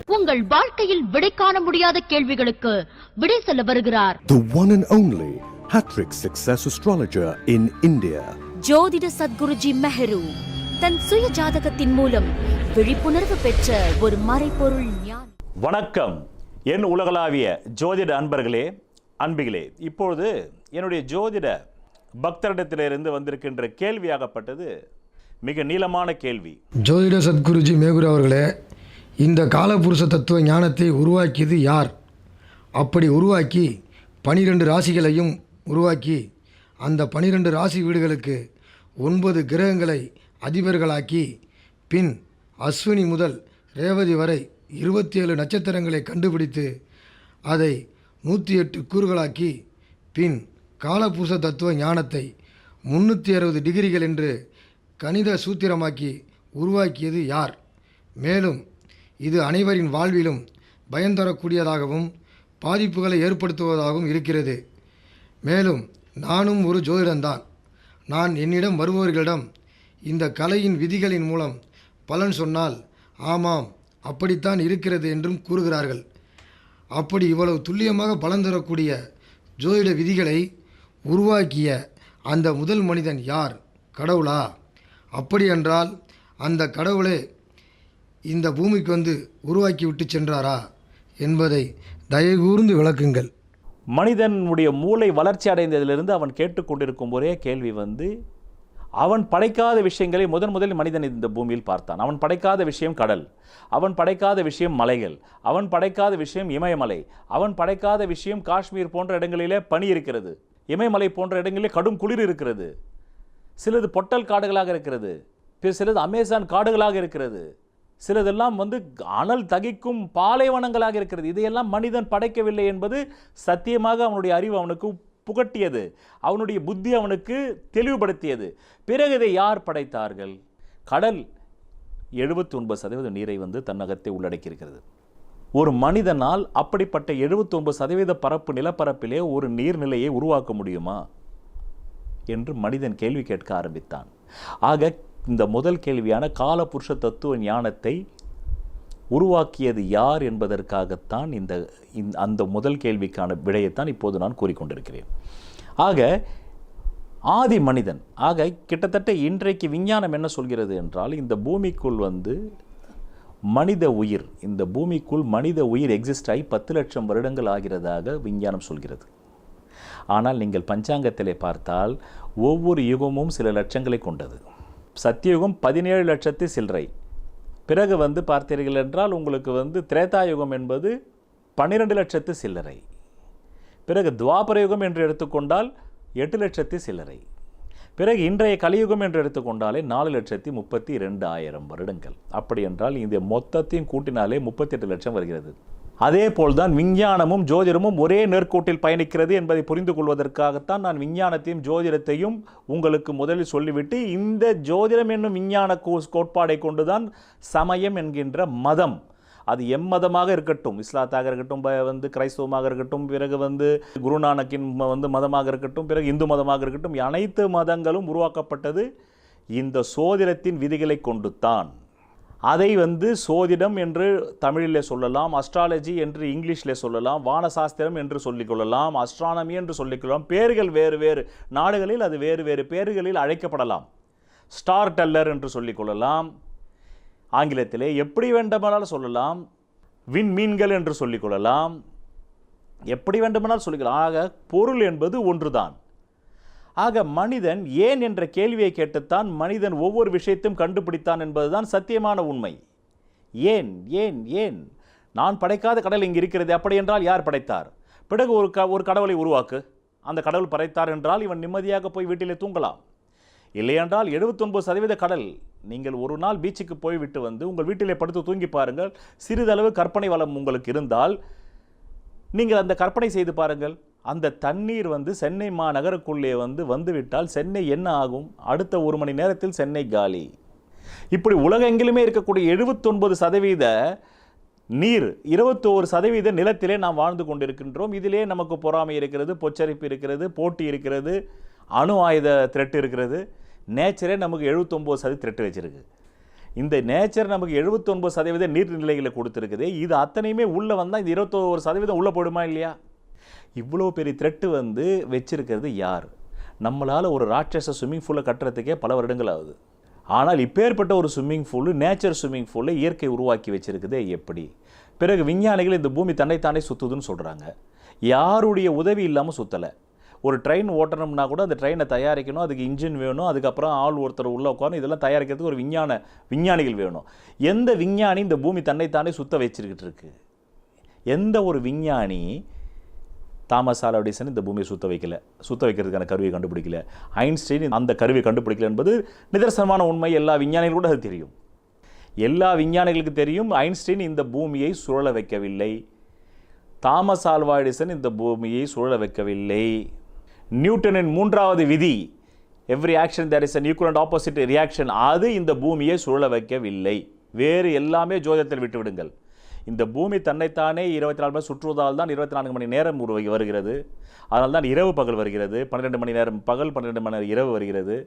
உங்கள் வாழ்க்கையில் விடை காண முடியாத கேள்விகளுக்கு விடை சொல்ல வருகிறார். The one and only hat-trick success astrologer in India. ஜோதிட சத்குருஜி மெஹரு தன் சுய ஜாதகத்தின் மூலம் விழிப்புணர்வு பெற்ற ஒரு மறைபொருள் ஞானி. வணக்கம் என் உலகளாவிய ஜோதிட அன்பர்களே, அன்பிகளே. இப்பொழுது என்னுடைய ஜோதிட பக்தரிடத்திலிருந்து வந்திருக்கின்ற கேள்வியாகப்பட்டது மிக நீளமான கேள்வி. ஜோதிட சத்குருஜி மேகுரு அவர்களே, இந்த காலபுருஷ தத்துவ ஞானத்தை உருவாக்கியது யார்? அப்படி உருவாக்கி 12 ராசிகளையும் உருவாக்கி அந்த 12 ராசி வீடுகளுக்கு 9 கிரகங்களை அதிபர்களாக்கி பின் அஸ்வினி முதல் ரேவதி வரை 27 நட்சத்திரங்களை கண்டுபிடித்து அதை 108 கூறுகளாக்கி பின் காலபுருஷ தத்துவ ஞானத்தை 360 டிகிரிகள் என்று கணித சூத்திரமாக்கி உருவாக்கியது யார்? மேலும் இது அனைவரின் வாழ்விலும் பயம் தரக்கூடியதாகவும் பாதிப்புகளை ஏற்படுத்துவதாகவும் இருக்கிறது. மேலும் நானும் ஒரு ஜோதிடன்தான். நான் என்னிடம் வருபவர்களிடம் இந்த கலையின் விதிகளின் மூலம் பலன் சொன்னால் ஆமாம் அப்படித்தான் இருக்கிறது என்றும் கூறுகிறார்கள். அப்படி இவ்வளவு துல்லியமாக பலன் தரக்கூடிய ஜோதிட விதிகளை உருவாக்கிய அந்த முதல் மனிதன் யார்? கடவுளா? அப்படியென்றால் அந்த கடவுளே இந்த பூமிக்கு வந்து உருவாக்கி விட்டு சென்றாரா என்பதை தயவுகூர்ந்து விளக்குங்கள். மனிதனுடைய மூளை வளர்ச்சி அடைந்ததிலிருந்து அவன் கேட்டுக்கொண்டிருக்கும் ஒரே கேள்வி அவன் படைக்காத விஷயங்களை முதலில் மனிதன் இந்த பூமியில் பார்த்தான். அவன் படைக்காத விஷயம் கடல், அவன் படைக்காத விஷயம் மலைகள், அவன் படைக்காத விஷயம் இமயமலை, அவன் படைக்காத விஷயம் காஷ்மீர் போன்ற இடங்களிலே பனி இருக்கிறது, இமயமலை போன்ற இடங்களிலே கடும் குளிர் இருக்கிறது, சிலது பொட்டல் காடுகளாக இருக்கிறது, சிலது அமேசான் காடுகளாக இருக்கிறது, சிலதெல்லாம் அனல் தகிக்கும் பாலைவனங்களாக இருக்கிறது. இதையெல்லாம் மனிதன் படைக்கவில்லை என்பது சத்தியமாக அவனுடைய அறிவு அவனுக்கு புகட்டியது, அவனுடைய புத்தி அவனுக்கு தெளிவுபடுத்தியது. பிறகு இதை யார் படைத்தார்கள்? கடல் 79% நீரை தன்னகத்தை உள்ளடக்கியிருக்கிறது. ஒரு மனிதனால் அப்படிப்பட்ட 79% பரப்பு நிலப்பரப்பிலே ஒரு நீர்நிலையை உருவாக்க முடியுமா என்று மனிதன் கேள்வி கேட்க ஆரம்பித்தான். ஆக இந்த முதல் கேள்வியான காலபுருஷ தத்துவ ஞானத்தை உருவாக்கியது யார் என்பதற்காகத்தான் அந்த முதல் கேள்விக்கான விடையைத்தான் இப்போது நான் கூறிக்கொண்டிருக்கிறேன். ஆக ஆதி மனிதன், ஆக கிட்டத்தட்ட இன்றைக்கு விஞ்ஞானம் என்ன சொல்கிறது என்றால், இந்த பூமிக்குள் மனித உயிர், இந்த பூமிக்குள் மனித உயிர் எக்ஸிஸ்ட் ஆகி 10 லட்சம் வருடங்கள் ஆகிறதாக விஞ்ஞானம் சொல்கிறது. ஆனால் நீங்கள் பஞ்சாங்கத்திலே பார்த்தால் ஒவ்வொரு யுகமும் சில லட்சங்களை கொண்டது. சத்தியுகம் 17 லட்சத்து சில்லறை. பிறகு பார்த்தீர்கள் என்றால் உங்களுக்கு திரேதாயுகம் என்பது 12 லட்சத்து சில்லறை. பிறகு துவாபர யுகம் என்று எடுத்துக்கொண்டால் 8 லட்சத்து சில்லறை. பிறகு இன்றைய கலியுகம் என்று எடுத்துக்கொண்டாலே 4,32,000 வருடங்கள். அப்படி என்றால் இந்த மொத்தத்தையும் கூட்டினாலே 38 லட்சம் வருகிறது. அதே போல்தான் விஞ்ஞானமும் ஜோதிடமும் ஒரே நேர்கோட்டில் பயணிக்கிறது என்பதை புரிந்து கொள்வதற்காகத்தான் நான் விஞ்ஞானத்தையும் ஜோதிடத்தையும் உங்களுக்கு முதலில் சொல்லிவிட்டு, இந்த ஜோதிடம் என்னும் விஞ்ஞான கோட்பாடை கொண்டுதான் சமயம் என்கின்ற மதம், அது எம்மதமாக இருக்கட்டும், இஸ்லாத்தாக இருக்கட்டும், கிரைஸ்தவமாக இருக்கட்டும், பிறகு குருநானக்கின் மதமாக இருக்கட்டும், பிறகு இந்து மதமாக இருக்கட்டும், அனைத்து மதங்களும் உருவாக்கப்பட்டது இந்த சோதிடத்தின் விதிகளை கொண்டு தான். அதை சோதிடம் என்று தமிழில் சொல்லலாம், அஸ்ட்ராலஜி என்று இங்கிலீஷில் சொல்லலாம், வானசாஸ்திரம் என்று சொல்லிக்கொள்ளலாம், அஸ்ட்ரானமி என்று சொல்லிக்கொள்ளலாம். பேர்கள் வேறு வேறு நாடுகளில் அது வேறு வேறு பேர்களில் அழைக்கப்படலாம். ஸ்டார் டெல்லர் என்று சொல்லிக்கொள்ளலாம், ஆங்கிலத்திலே எப்படி வேண்டுமானாலும் சொல்லலாம். விண்மீன்கள் என்று சொல்லிக்கொள்ளலாம், எப்படி வேண்டுமானாலும் சொல்லிக்கலாம். ஆக பொருள் என்பது ஒன்றுதான். ஆக மனிதன் ஏன் என்ற கேள்வியை கேட்டுத்தான் மனிதன் ஒவ்வொரு விஷயத்தையும் கண்டுபிடித்தான் என்பதுதான் சத்தியமான உண்மை. ஏன் ஏன் ஏன் நான் படைக்காத கடல் இங்கு இருக்கிறது, அப்படி என்றால் யார் படைத்தார்? பிறகு ஒரு கடவுளை உருவாக்கு, அந்த கடவுள் படைத்தார் என்றால் இவன் நிம்மதியாக போய் வீட்டிலே தூங்கலாம். இல்லையென்றால் 79% கடல். நீங்கள் ஒரு நாள் பீச்சுக்கு போய்விட்டு உங்கள் வீட்டிலே படுத்து தூங்கி பாருங்கள். சிறிதளவு கற்பனை வளம் உங்களுக்கு இருந்தால் நீங்கள் அந்த கற்பனை செய்து பாருங்கள். அந்த தண்ணீர் சென்னை மாநகருக்குள்ளே வந்துவிட்டால் சென்னை என்ன ஆகும்? அடுத்த 1 மணி நேரத்தில் சென்னை காலி. இப்படி உலகெங்கிலுமே இருக்கக்கூடிய 79% நீர், 21% நிலத்திலே நாம் வாழ்ந்து கொண்டிருக்கின்றோம். இதிலே நமக்கு பொறாமை இருக்கிறது, பொச்சரிப்பு இருக்கிறது, போட்டி இருக்கிறது, அணு ஆயுத த்ரெட் இருக்கிறது. நேச்சரே நமக்கு 79% த்ரெட் வச்சிருக்கு. இந்த நேச்சர் நமக்கு 79% நீர்நிலைகளை கொடுத்துருக்குது. இது அத்தனையுமே உள்ளே வந்தால் இந்த 21% உள்ளே போடுமா இல்லையா? இவ்வளோ பெரிய த்ரெட்டு வந்து வச்சிருக்கிறது யார்? நம்மளால் ஒரு ராட்சச ஸ்விம்மிங் பூலை கட்டுறதுக்கே பல வருடங்கள் ஆகுது. ஆனால் இப்பேற்பட்ட ஒரு ஸ்விம்மிங் பூலு, நேச்சர் ஸ்விம்மிங் பூலை இயற்கை உருவாக்கி வச்சிருக்குது எப்படி? பிறகு விஞ்ஞானிகள் இந்த பூமி தன்னைத்தானே சுற்றுதுன்னு சொல்கிறாங்க. யாருடைய உதவி இல்லாமல் சுற்றலை. ஒரு ட்ரெயின் ஓட்டணும்னா கூட அந்த ட்ரெயினை தயாரிக்கணும், அதுக்கு இன்ஜின் வேணும், அதுக்கப்புறம் ஆள் ஒருத்தர் உள்ளே உட்காரணும். இதெல்லாம் தயாரிக்கிறதுக்கு ஒரு விஞ்ஞானிகள் வேணும். எந்த விஞ்ஞானி இந்த பூமி தன்னைத்தானே சுத்த வச்சுருக்கிட்டு இருக்கு? எந்த ஒரு விஞ்ஞானி தாமஸ் ஆல்வா எடிசன் இந்த பூமியை சுத்த வைக்கிறதுக்கான கருவியை கண்டுபிடிக்கல. ஐன்ஸ்டைன் அந்த கருவியை கண்டுபிடிக்கல என்பது நிதர்சனமான உண்மை. எல்லா விஞ்ஞானிகளும் கூட அது தெரியும். எல்லா விஞ்ஞானிகளுக்கு தெரியும் ஐன்ஸ்டைன் இந்த பூமியை சுழல வைக்கவில்லை. தாமஸ் ஆல்வா எடிசன் இந்த பூமியை சுழல வைக்கவில்லை. நியூட்டனின் 3வது விதி, every action there is an equal and opposite reaction, அது இந்த பூமியை சுழல வைக்கவில்லை. வேறு எல்லாமே ஜோதிடத்தில் விட்டுவிடுங்கள். இந்த பூமி தன்னைத்தானே 24 மணி சுற்றுவதால் தான் 24 மணி நேரம் வருகிறது. அதனால் தான் இரவு பகல் வருகிறது. 12 மணி நேரம் பகல், 12 மணி நேரம் இரவு வருகிறது.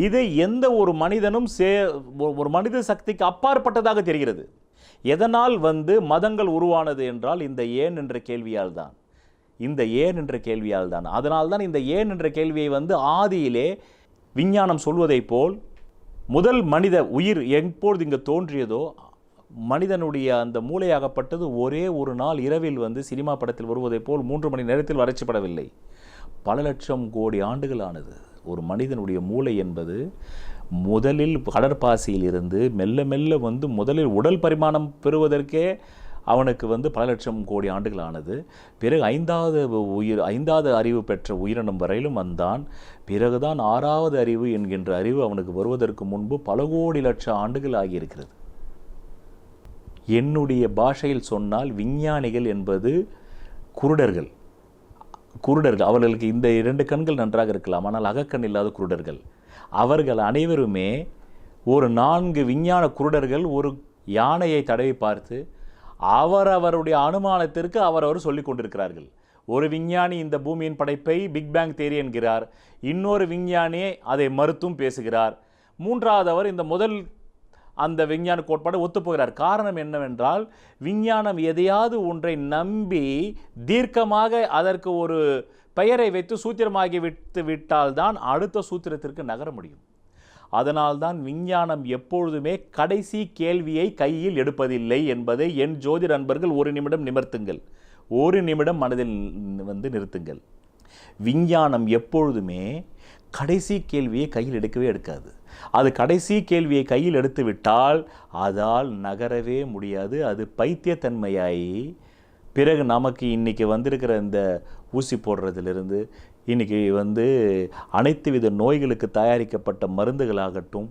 இதை எந்த ஒரு மனிதனும் ஒரு மனித சக்திக்கு அப்பாற்பட்டதாக தெரிகிறது. எதனால் மதங்கள் உருவானது என்றால் இந்த ஏன் என்ற கேள்வியால் தான். அதனால் தான் இந்த ஏன் என்ற கேள்வியை ஆதியிலே விஞ்ஞானம் சொல்வதைப் போல் முதல் மனித உயிர் எப்பொழுது இங்கே தோன்றியதோ மனிதனுடைய அந்த மூளையாகப்பட்டது ஒரே ஒரு நாள் இரவில் சினிமா படத்தில் வருவதைப் போல் 3 மணி நேரத்தில் வரைச்சிப்படவில்லை. பல லட்சம் கோடி ஆண்டுகள் ஆனது. ஒரு மனிதனுடைய மூளை என்பது முதலில் கடற்பாசியில் இருந்து மெல்ல மெல்ல முதலில் உடல் பரிமாணம் பெறுவதற்கே அவனுக்கு பல லட்சம் கோடி ஆண்டுகள் ஆனது. பிறகு 5வது அறிவு பெற்ற உயிரினம் வரையிலும் வந்தான். பிறகுதான் 6வது அறிவு என்கின்ற அறிவு அவனுக்கு வருவதற்கு முன்பு பல கோடி லட்சம் ஆண்டுகள் ஆகியிருக்கிறது. என்னுடைய பாஷையில் சொன்னால் விஞ்ஞானிகள் என்பது குருடர்கள். அவர்களுக்கு இந்த 2 கண்கள் நன்றாக இருக்கலாம், ஆனால் அகக்கண் இல்லாத குருடர்கள். அவர்கள் அனைவருமே ஒரு 4 விஞ்ஞான குருடர்கள் ஒரு யானையை தடவி பார்த்து அவருடைய அனுமானத்திற்கு அவரவர் சொல்லிக் கொண்டிருக்கிறார்கள். ஒரு விஞ்ஞானி இந்த பூமியின் படைப்பை பிக் பேங் தியரி என்கிறார். இன்னொரு விஞ்ஞானி அதை மறுத்தும் பேசுகிறார். 3வது இந்த முதல் அந்த விஞ்ஞான கோட்பாடு ஒத்துப்போகிறார். காரணம் என்னவென்றால் விஞ்ஞானம் எதையாவது ஒன்றை நம்பி தீர்க்கமாக அதற்கு ஒரு பெயரை வைத்து சூத்திரமாகி விட்டால்தான் அடுத்த சூத்திரத்திற்கு நகர முடியும். அதனால்தான் விஞ்ஞானம் எப்பொழுதுமே கடைசி கேள்வியை கையில் எடுப்பதில்லை என்பதை என் ஜோதிட நண்பர்கள் ஒரு நிமிடம் நிமிர்த்துங்கள். ஒரு நிமிடம் மனதில் நிறுத்துங்கள். விஞ்ஞானம் எப்பொழுதுமே கடைசி கேள்வியை கையில் எடுக்கவே எடுக்காது. அது கடைசி கேள்வியை கையில் எடுத்து விட்டால் அதால் நகரவே முடியாது. அது பைத்தியத்தன்மையாகி பிறகு நமக்கு இன்றைக்கி வந்திருக்கிற இந்த ஊசி போடுறதுலேருந்து இன்றைக்கி அனைத்து வித நோய்களுக்கு தயாரிக்கப்பட்ட மருந்துகளாகட்டும்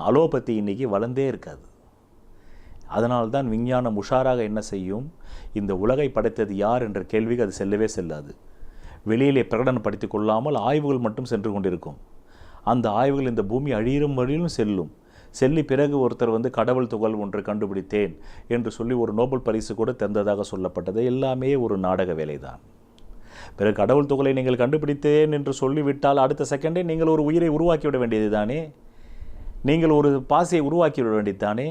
அலோபதி இன்றைக்கி வளர்ந்தே இருக்காது. அதனால்தான் விஞ்ஞானம் உஷாராக என்ன செய்யும், இந்த உலகை படைத்தது யார் என்ற கேள்விக்கு அது செல்லவே செல்லாது. வெளியிலே பிரகடனப்படுத்தி கொள்ளாமல் ஆய்வுகள் மட்டும் சென்று கொண்டிருக்கும். அந்த ஆய்வுகள் இந்த பூமி அழியும் வழியிலும் செல்லி பிறகு ஒருத்தர் கடவுள் துகள் ஒன்று கண்டுபிடித்தேன் என்று சொல்லி ஒரு நோபல் பரிசு கூட தந்ததாக சொல்லப்பட்டது. எல்லாமே ஒரு நாடக வேலைதான். பிறகு கடவுள் துகளை நீங்கள் கண்டுபிடித்தேன் என்று சொல்லிவிட்டால் அடுத்த செகண்டே நீங்கள் ஒரு உயிரை உருவாக்கிவிட வேண்டியது தானே, நீங்கள் ஒரு பாசியை உருவாக்கிவிட வேண்டியது தானே,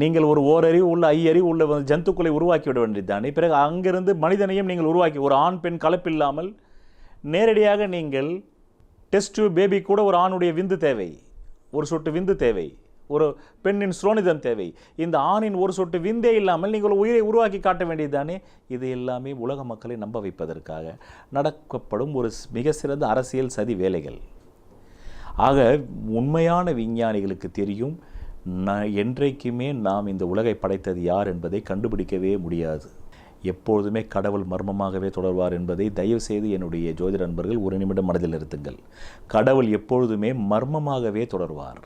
நீங்கள் ஒரு ஓரறிவு உள்ள ஐயறிவு உள்ள ஜந்துக்களை உருவாக்கிவிட வேண்டியது தானே. பிறகு அங்கிருந்து மனிதனையும் நீங்கள் உருவாக்கி ஒரு ஆண் பெண் கலப்பில்லாமல் நேரடியாக நீங்கள் டெஸ்ட் பேபி கூட ஒரு ஆணுடைய விந்து தேவை, ஒரு சொட்டு விந்து தேவை, ஒரு பெண்ணின் ஸ்ரோனிதம் தேவை. இந்த ஆணின் ஒரு சொட்டு விந்தே இல்லாமல் நீங்கள் உயிரை உருவாக்கி காட்ட வேண்டியது தானே. இது எல்லாமே உலக மக்களை நம்ப வைப்பதற்காக நடக்கப்படும் ஒரு மிக சிறந்த அரசியல் சதி வேலைகள். ஆக உண்மையான விஞ்ஞானிகளுக்கு தெரியும், என்றைக்குமே நாம் இந்த உலகை படைத்தது யார் என்பதை கண்டுபிடிக்கவே முடியாது. எப்பொழுதுமே கடவுள் மர்மமாகவே தொடர்வார் என்பதை தயவு செய்து என்னுடைய ஜோதிட நண்பர்கள் ஒரு நிமிடம் மனதில் நிறுத்துங்கள். கடவுள் எப்பொழுதுமே மர்மமாகவே தொடர்வார்,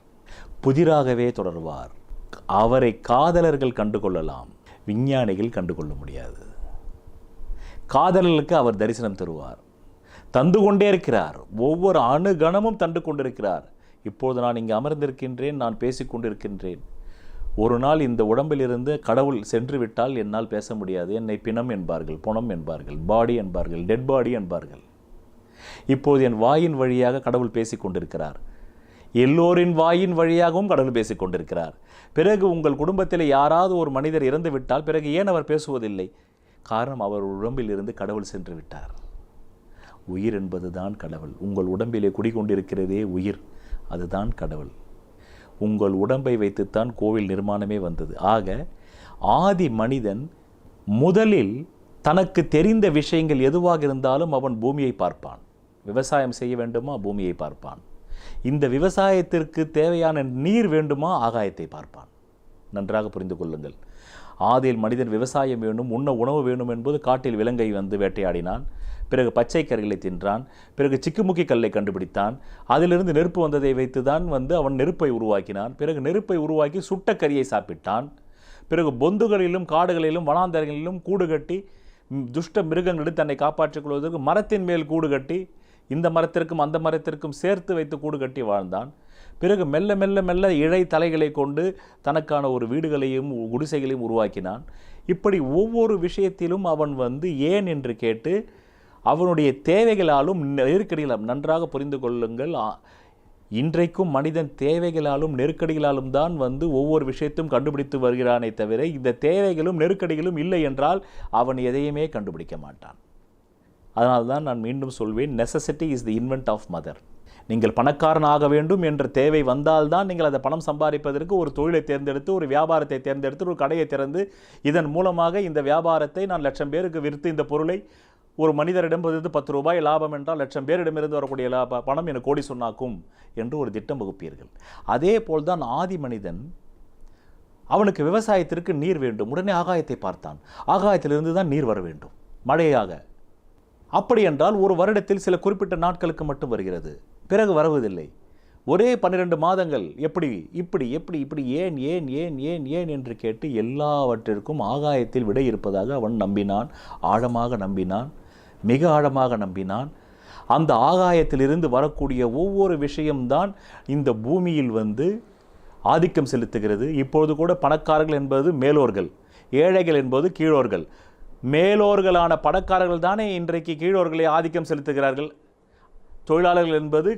புதிராகவே தொடர்வார். அவரை காதலர்கள் கண்டுகொள்ளலாம், விஞ்ஞானிகள் கண்டுகொள்ள முடியாது. காதலர்களுக்கு அவர் தரிசனம் தருவார், தந்து கொண்டே இருக்கிறார். ஒவ்வொரு அணுகணமும் தந்து கொண்டிருக்கிறார். இப்போது நான் இங்கு அமர்ந்திருக்கின்றேன், நான் பேசிக்கொண்டிருக்கின்றேன். ஒரு நாள் இந்த உடம்பிலிருந்து கடவுள் சென்று விட்டால் என்னால் பேச முடியாது. என்னை பிணம் என்பார்கள், பொணம் என்பார்கள், பாடி என்பார்கள், டெட் பாடி என்பார்கள். இப்போது என் வாயின் வழியாக கடவுள் பேசிக்கொண்டிருக்கிறார். எல்லோரின் வாயின் வழியாகவும் கடவுள் பேசிக் கொண்டிருக்கிறார். பிறகு உங்கள் குடும்பத்தில் யாராவது ஒரு மனிதர் இறந்து விட்டால் பிறகு ஏன் அவர் பேசுவதில்லை? காரணம், அவர் உடம்பில் இருந்து கடவுள் சென்று விட்டார். உயிர் என்பதுதான் கடவுள். உங்கள் உடம்பிலே குடிகொண்டிருக்கிறதே உயிர், அதுதான் கடவுள். உங்கள் உடம்பை வைத்துத்தான் கோவில் நிர்மாணமே வந்தது. ஆக ஆதி மனிதன் முதலில் தனக்கு தெரிந்த விஷயங்கள் எதுவாக இருந்தாலும் அவன் பூமியை பார்ப்பான். விவசாயம் செய்ய வேண்டுமா, பூமியை பார்ப்பான். இந்த விவசாயத்திற்கு தேவையான நீர் வேண்டுமா, ஆகாயத்தை பார்ப்பான். நன்றாக புரிந்து கொள்ளுங்கள். ஆதியில் மனிதன் விவசாயம் வேணும், உண்ண உணவு வேணும் என்பது காட்டில் விலங்கை வந்து வேட்டையாடினான். பிறகு பச்சை கறிகளை தின்றான். பிறகு சிக்குமுக்கி கல்லை கண்டுபிடித்தான். அதிலிருந்து நெருப்பு வந்ததை வைத்துதான் அவன் நெருப்பை உருவாக்கினான். பிறகு நெருப்பை உருவாக்கி சுட்ட கறியை சாப்பிட்டான். பிறகு பொந்துகளிலும் காடுகளிலும் வனாந்தரங்களிலும் கூடு கட்டி துஷ்ட மிருகங்களிடம் தன்னை காப்பாற்றிக் கொள்வதற்கு மரத்தின் மேல் கூடு கட்டி இந்த மரத்திற்கும் அந்த மரத்திற்கும் சேர்த்து வைத்து கூடு கட்டி வாழ்ந்தான். பிறகு மெல்ல மெல்ல மெல்ல இழை தலைகளை கொண்டு தனக்கான ஒரு வீடுகளையும் குடிசைகளையும் உருவாக்கினான். இப்படி ஒவ்வொரு விஷயத்திலும் அவன் ஏன் என்று கேட்டு அவனுடைய தேவைகளாலும் நெருக்கடிகளாலும், நன்றாக புரிந்து கொள்ளுங்கள், இன்றைக்கும் மனிதன் தேவைகளாலும் நெருக்கடிகளாலும் தான் ஒவ்வொரு விஷயத்தையும் கண்டுபிடித்து வருகிறானே தவிர இந்த தேவைகளும் நெருக்கடிகளும் இல்லை என்றால் அவன் எதையுமே கண்டுபிடிக்க மாட்டான். அதனால்தான் நான் மீண்டும் சொல்வேன், necessity is the invent of mother. நீங்கள் பணக்காரன் ஆக வேண்டும் என்ற தேவை வந்தால்தான் நீங்கள் அதை பணம் சம்பாதிப்பதற்கு ஒரு தொழிலை தேர்ந்தெடுத்து, ஒரு வியாபாரத்தை தேர்ந்தெடுத்து, ஒரு கடையை திறந்து இதன் மூலமாக இந்த வியாபாரத்தை நான் 1,00,000 பேருக்கு விற்று இந்த பொருளை ஒரு மனிதரிடம் 10 ரூபாய் லாபம் என்றால் 1,00,000 பேரிடமிருந்து வரக்கூடிய பணம் எனக்கு கோடி சொன்னாக்கும் என்று ஒரு திட்டம் வகுப்பீர்கள். அதே போல்தான் ஆதி மனிதன், அவனுக்கு விவசாயத்திற்கு நீர் வேண்டும். உடனே ஆகாயத்தை பார்த்தான். ஆகாயத்திலிருந்து தான் நீர் வர வேண்டும், மழையாக. அப்படி என்றால் ஒரு வருடத்தில் சில குறிப்பிட்ட நாட்களுக்கு மட்டும் வருகிறது, பிறகு வருவதில்லை. ஒரே 12 மாதங்கள் எப்படி இப்படி எப்படி இப்படி ஏன் ஏன் ஏன் ஏன் ஏன் என்று கேட்டு எல்லாவற்றிற்கும் ஆகாயத்தில் விடை இருப்பதாக அவன் நம்பினான். ஆழமாக நம்பினான், மிக ஆழமாக நம்பினான். அந்த ஆகாயத்திலிருந்து வரக்கூடிய ஒவ்வொரு விஷயம்தான் இந்த பூமியில் ஆதிக்கம் செலுத்துகிறது. இப்பொழுது கூட பணக்காரர்கள் என்பது மேலோர்கள், ஏழைகள் என்பது கீழோர்கள். மேலோர்களான பணக்காரர்கள் தானே இன்றைக்கு கீழோர்களை ஆதிக்கம் செலுத்துகிறார்கள். தொழிலாளர்கள் என்பது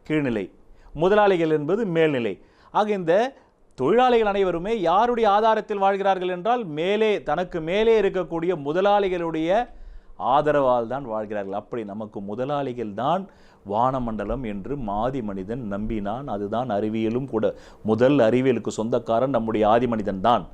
கீழ்நிலை, முதலாளிகள் என்பது மேல்நிலை. ஆக இந்த தொழிலாளிகள் அனைவருமே யாருடைய ஆதாரத்தில் வாழ்கிறார்கள் என்றால் மேலே, தனக்கு மேலே இருக்கக்கூடிய முதலாளிகளுடைய ஆதரவால் தான் வாழ்கிறார்கள். அப்படி நமக்கு முதலாளிகள் தான் வானமண்டலம் என்று ஆதி மனிதன் நம்பினான். அதுதான் அறிவியலும் கூட. முதல் அறிவியலுக்கு சொந்தக்காரன் நம்முடைய ஆதி மனிதன் தான்.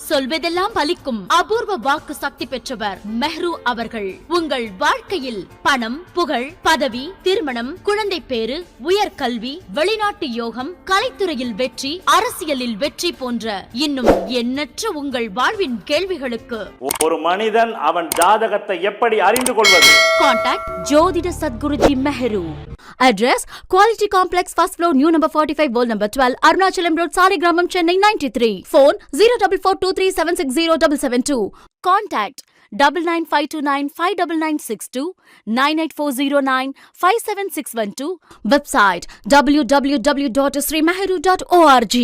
சொல்வதெல்லாம் பலிக்கும் அபூர்வ வாக்கு சக்தி பெற்றவர் மெஹ்ரு அவர்கள். உங்கள் வாழ்க்கையில் பணம், புகழ், பதவி, திருமணம், குழந்தை பேறு, உயர்கல்வி, வெளிநாட்டு யோகம், கலைத்துறையில் வெற்றி, அரசியலில் வெற்றி போன்ற இன்னும் எண்ணற்ற உங்கள் வாழ்வின் கேள்விகளுக்கு ஒரு மனிதன் அவன் ஜாதகத்தை எப்படி அறிந்து கொள்வது? கான்டாக்ட் ஜோதிட Sadguruji Mehru. Address Quality Complex, first floor, new number 45, wall number 12, Arunachalam Road, Saligramam, Chennai 93. Phone 0442376072. Contact 9952959962, 98409 57612. Website www.srimehru.org.